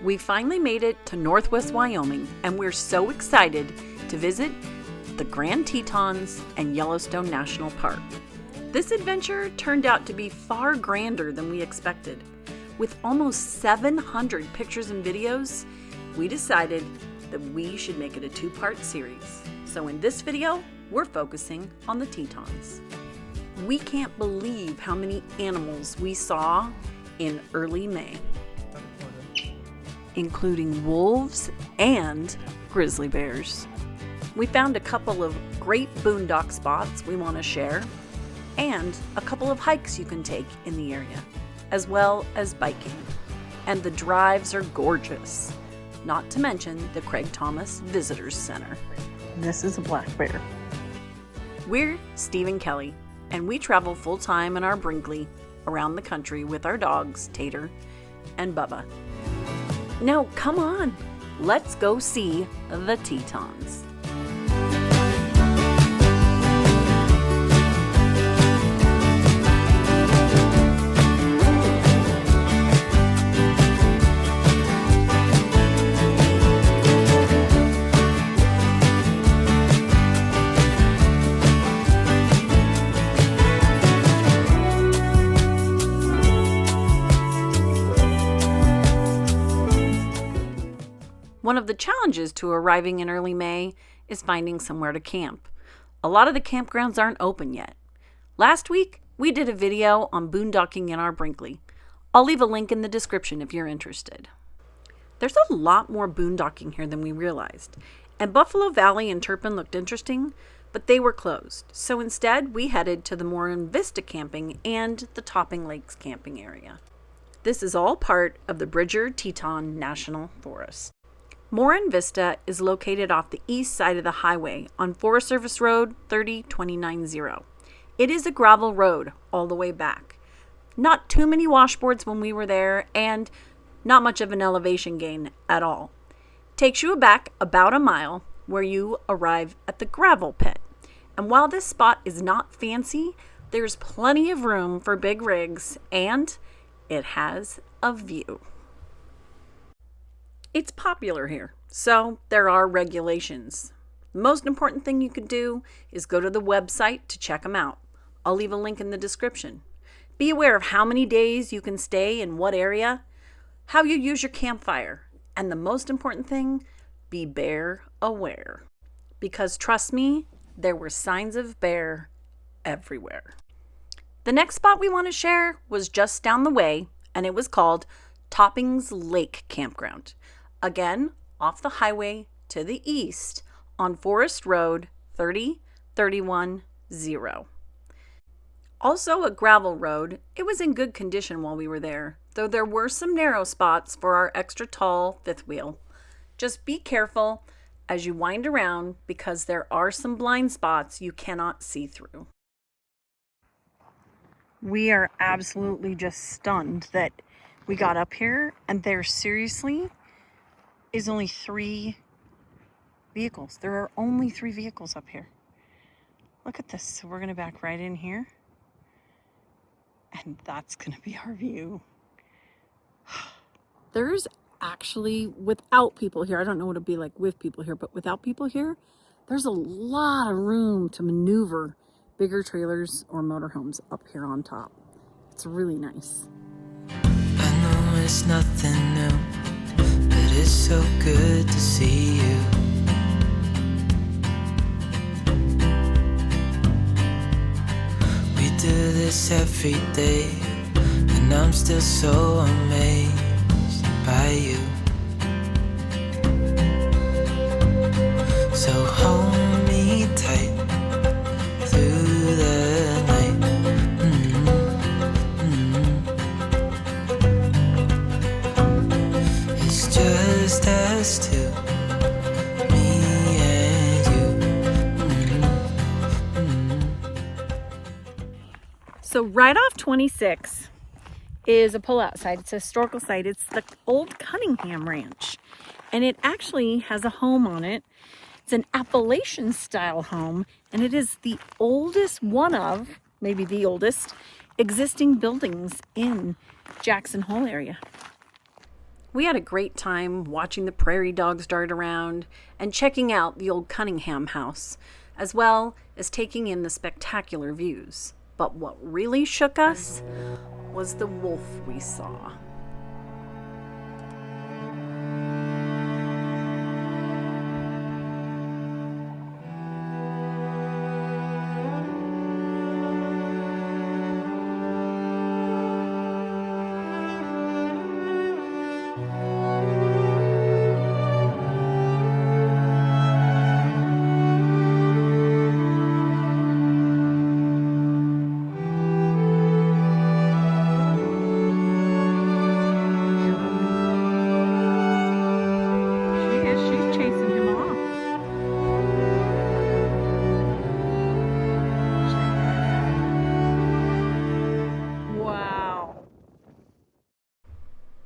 We finally made it to Northwest Wyoming, and we're so excited to visit the Grand Tetons and Yellowstone National Park. This adventure turned out to be far grander than we expected. With almost 700 pictures and videos, we decided that we should make it a two-part series. So in this video, we're focusing on the Tetons. We can't believe how many animals we saw in early May, including wolves and grizzly bears. We found a couple of great boondock spots we want to share, and a couple of hikes you can take in the area, as well as biking. And the drives are gorgeous, not to mention the Craig Thomas Visitors Center. This is a black bear. We're Steve and Kelly, and we travel full-time in our Brinkley around the country with our dogs, Tater and Bubba. Now, come on, let's go see the Tetons. One of the challenges to arriving in early May is finding somewhere to camp. A lot of the campgrounds aren't open yet. Last week, we did a video on boondocking in our Brinkley. I'll leave a link in the description if you're interested. There's a lot more boondocking here than we realized, and Buffalo Valley and Turpin looked interesting, but they were closed. So instead, we headed to the Morin Vista camping and the Topping Lakes camping area. This is all part of the Grand Teton National Forest. Morin Vista is located off the east side of the highway on Forest Service Road 30290. It is a gravel road all the way back. Not too many washboards when we were there, and not much of an elevation gain at all. Takes you back about a mile where you arrive at the gravel pit. And while this spot is not fancy, there's plenty of room for big rigs, and it has a view. It's popular here, so there are regulations. The most important thing you can do is go to the website to check them out. I'll leave a link in the description. Be aware of how many days you can stay in what area, how you use your campfire, and the most important thing, be bear aware. Because trust me, there were signs of bear everywhere. The next spot we want to share was just down the way, and it was called Toppings Lake Campground. Again, off the highway to the east on Forest Road 30310. Also a gravel road, it was in good condition while we were there, though there were some narrow spots for our extra tall fifth wheel. Just be careful as you wind around because there are some blind spots you cannot see through. We are absolutely just stunned that we got up here and there seriously is only 3 vehicles. There are only 3 vehicles up here. Look at this. So we're going to back right in here. And that's going to be our view. There's actually, without people here, I don't know what it'd be like with people here, but without people here, there's a lot of room to maneuver bigger trailers or motorhomes up here on top. It's really nice. I know it's nothing new. It's so good to see you. We do this every day, and I'm still so amazed by you. So hold me tight through the night. It's just us two, me and you. So right off 26 is a pull-out site. It's a historical site. It's the old Cunningham Ranch, and it actually has a home on it. It's an Appalachian style home, and it is the oldest, one of, maybe the oldest, existing buildings in Jackson Hole area. We had a great time watching the prairie dogs dart around and checking out the old Cunningham house, as well as taking in the spectacular views. But what really shook us was the wolf we saw.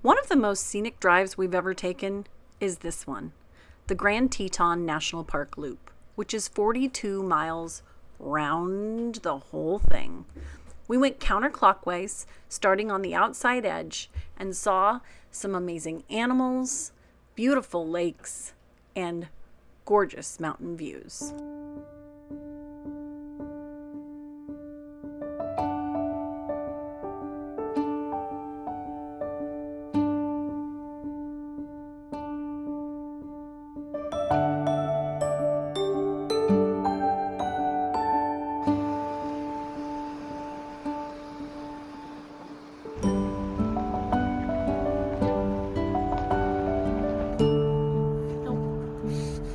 One of the most scenic drives we've ever taken is this one, the Grand Teton National Park Loop, which is 42 miles round the whole thing. We went counterclockwise, starting on the outside edge, and saw some amazing animals, beautiful lakes, and gorgeous mountain views.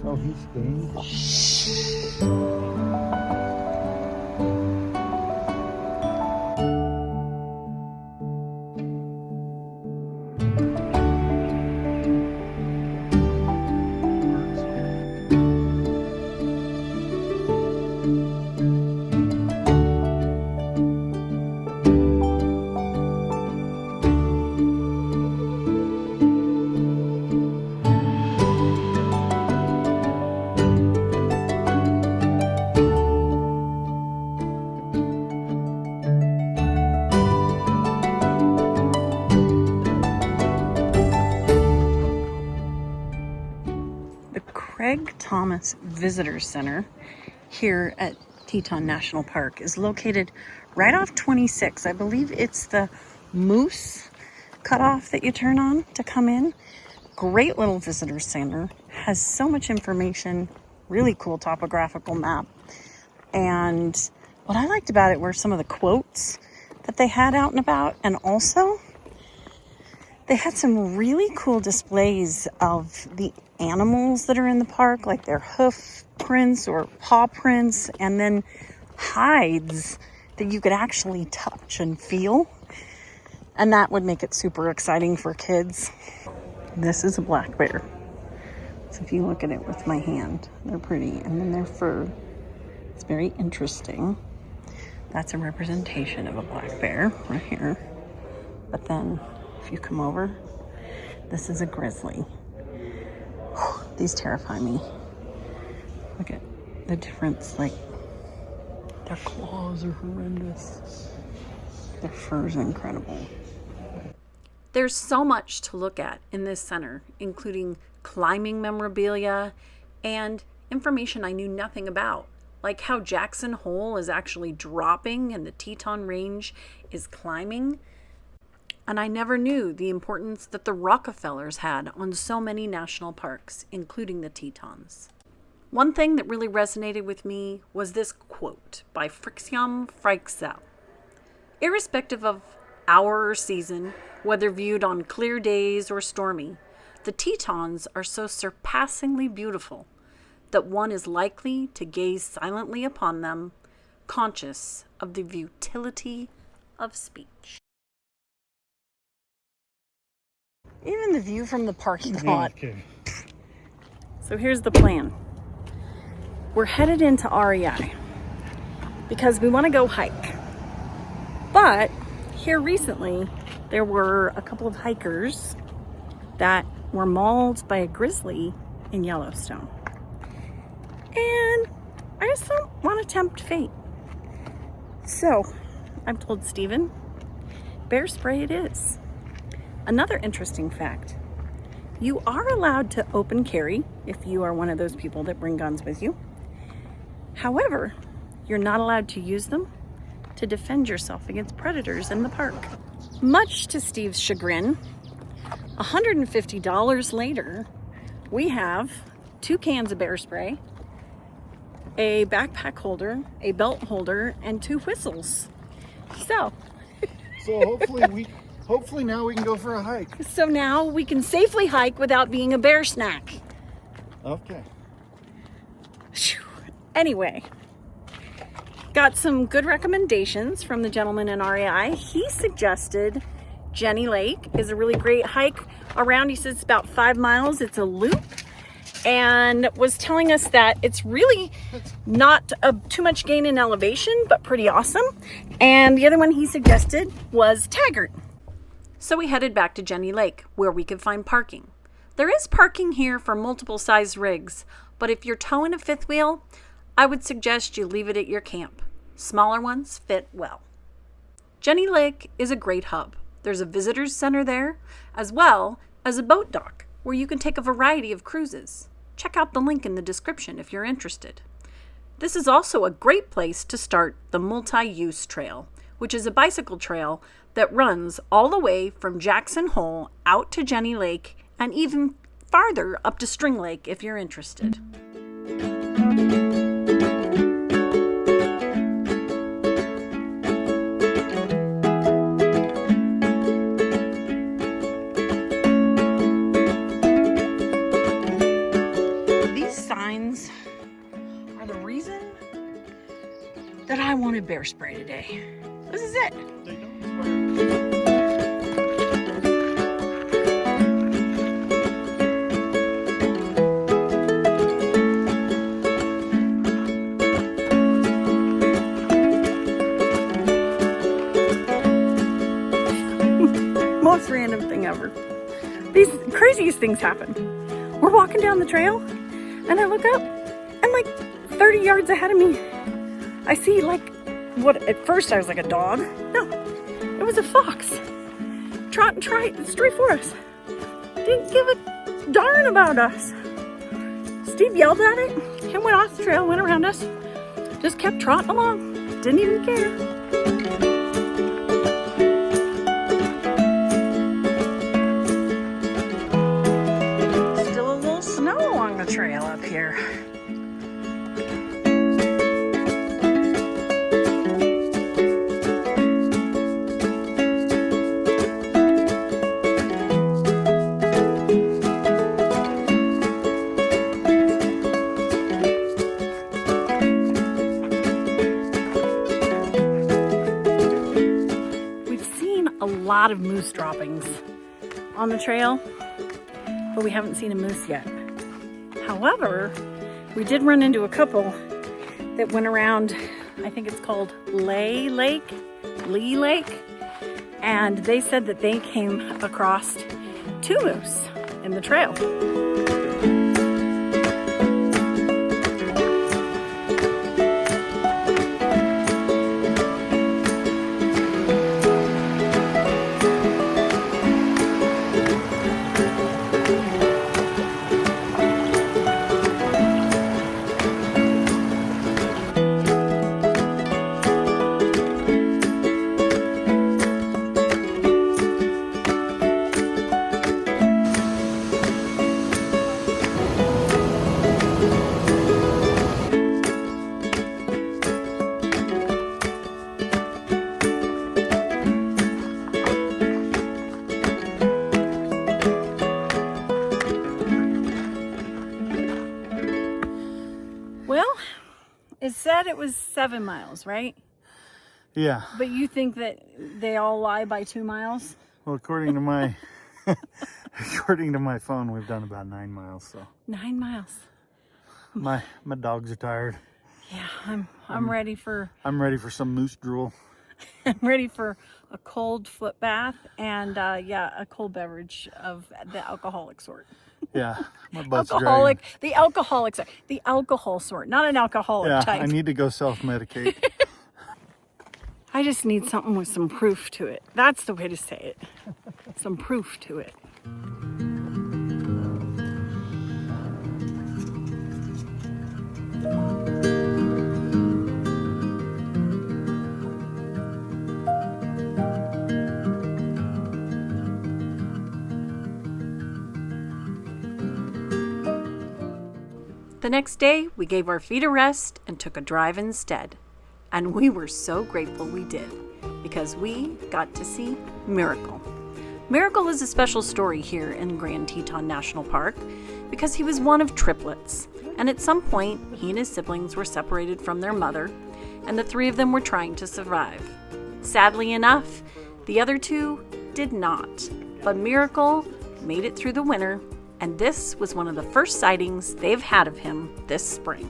Oh, he's staying. Craig Thomas Visitor Center here at Teton National Park is located right off 26. I believe it's the Moose cutoff that you turn on to come in. Great little visitor center, has so much information, really cool topographical map. And what I liked about it were some of the quotes that they had out and about, and also they had some really cool displays of the animals that are in the park, like their hoof prints or paw prints, and then hides that you could actually touch and feel. And that would make it super exciting for kids. This is a black bear. So if you look at it with my hand, they're pretty. And then their fur, it's very interesting. That's a representation of a black bear right here. But then if you come over, this is a grizzly. These terrify me. Look at the difference, like their claws are horrendous. Their fur is incredible. There's so much to look at in this center, including climbing memorabilia and information I knew nothing about, like how Jackson Hole is actually dropping and the Teton Range is climbing. And I never knew the importance that the Rockefellers had on so many national parks, including the Tetons. One thing that really resonated with me was this quote by Fritjof Fryxell. Irrespective of hour or season, whether viewed on clear days or stormy, the Tetons are so surpassingly beautiful that one is likely to gaze silently upon them, conscious of the futility of speech. Even the view from the parking lot. Okay. So here's the plan. We're headed into REI because we want to go hike. But here recently, there were a couple of hikers that were mauled by a grizzly in Yellowstone. And I just don't want to tempt fate. So I've told Steven, bear spray it is. Another interesting fact You are allowed to open carry if you are one of those people that bring guns with you. However, you're not allowed to use them to defend yourself against predators in the park. Much to Steve's chagrin, $150 later, we have 2 cans of bear spray, a backpack holder, a belt holder, and 2 whistles. So hopefully now we can go for a hike. So now we can safely hike without being a bear snack. Okay. Anyway, got some good recommendations from the gentleman in REI. He suggested Jenny Lake is a really great hike around. He says it's about 5 miles. It's a loop, and was telling us that it's really not too much gain in elevation, but pretty awesome. And the other one he suggested was Taggart. So we headed back to Jenny Lake, where we could find parking. There is parking here for multiple size rigs, but if you're towing a 5th wheel, I would suggest you leave it at your camp. Smaller ones fit well. Jenny Lake is a great hub. There's a visitors center there, as well as a boat dock where you can take a variety of cruises. Check out the link in the description if you're interested. This is also a great place to start the multi-use trail, which is a bicycle trail that runs all the way from Jackson Hole out to Jenny Lake and even farther up to String Lake if you're interested. These signs are the reason that I wanted bear spray today. This is it. Most random thing ever. These craziest things happen. We're walking down the trail and I look up and like 30 yards ahead of me, I see like what at first I was like a dog. No, it was a fox. Trotting straight for us. Didn't give a darn about us. Steve yelled at it and went off the trail, went around us. Just kept trotting along. Didn't even care. Still a little snow along the trail up here. A lot of moose droppings on the trail, but we haven't seen a moose yet. However, we did run into a couple that went around, I think it's called Lee Lake, and they said that they came across 2 moose in the trail. It said it was 7 miles, right? Yeah. But you think that they all lie by 2 miles? Well, according to my according to my phone, we've done about 9 miles. So 9 miles. My dogs are tired. Yeah, I'm ready for. I'm ready for some moose drool. I'm ready for a cold foot bath and a cold beverage of the alcoholic sort. Yeah, my butt's alcoholic. dragging. The alcohol sort, not an alcoholic type. I need to go self-medicate. I just need something with some proof to it. That's the way to say it. Some proof to it. The next day, we gave our feet a rest and took a drive instead. And we were so grateful we did, because we got to see Miracle. Miracle is a special story here in Grand Teton National Park because he was one of triplets, and at some point he and his siblings were separated from their mother, and the three of them were trying to survive. Sadly enough, the other two did not, but Miracle made it through the winter, and this was one of the first sightings they've had of him this spring.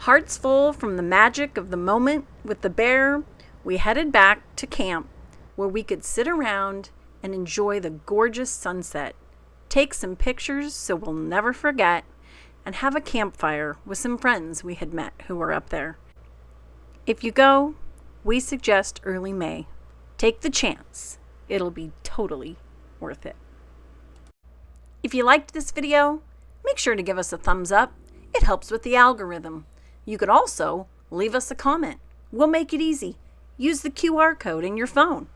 Hearts full from the magic of the moment with the bear, we headed back to camp where we could sit around and enjoy the gorgeous sunset, take some pictures so we'll never forget, and have a campfire with some friends we had met who were up there. If you go, we suggest early May. Take the chance. It'll be totally worth it. If you liked this video, make sure to give us a thumbs up. It helps with the algorithm. You could also leave us a comment. We'll make it easy. Use the QR code in your phone.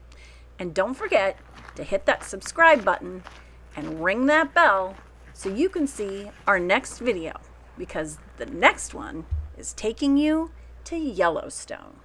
And don't forget to hit that subscribe button and ring that bell so you can see our next video, because the next one is taking you to Yellowstone.